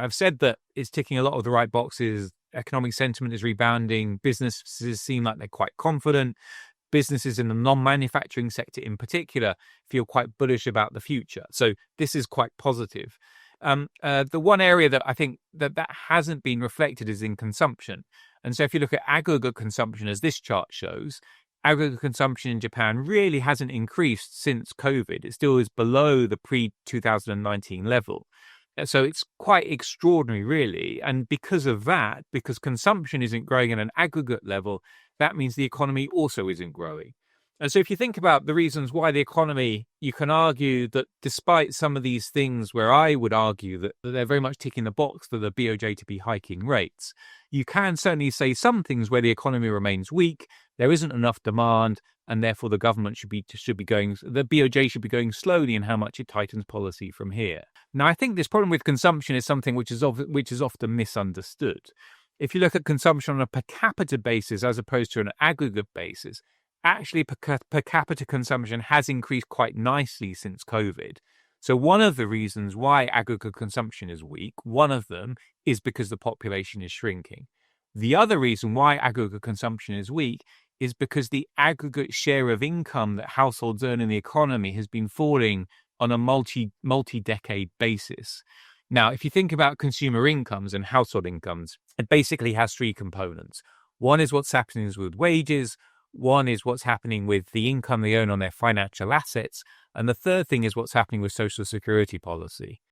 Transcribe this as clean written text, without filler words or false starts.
I've said that it's ticking a lot of the right boxes. Economic sentiment is rebounding. Businesses seem like they're quite confident. Businesses in the non-manufacturing sector in particular feel quite bullish about the future. So this is quite positive. The one area that I think that hasn't been reflected is in consumption. And so if you look at aggregate consumption, as this chart shows, aggregate consumption in Japan really hasn't increased since COVID. It still is below the pre-2019 level. So it's quite extraordinary, really. And because of that, because consumption isn't growing at an aggregate level, that means the economy also isn't growing. And so if you think about the reasons why the economy, you can argue that despite some of these things where I would argue that they're very much ticking the box for the BOJ to be hiking rates, you can certainly say some things where the economy remains weak, there isn't enough demand, and therefore the government the BOJ should be going slowly in how much it tightens policy from here. Now, I think this problem with consumption is something which is often misunderstood. If you look at consumption on a per capita basis as opposed to an aggregate basis, actually per capita consumption has increased quite nicely since COVID. So one of the reasons why aggregate consumption is weak, one of them is because the population is shrinking. The other reason why aggregate consumption is weak is because the aggregate share of income that households earn in the economy has been falling on a multi-decade basis. Now, if you think about consumer incomes and household incomes, it basically has three components. One is what's happening with wages, one is what's happening with the income they earn on their financial assets, and the third thing is what's happening with social security policy.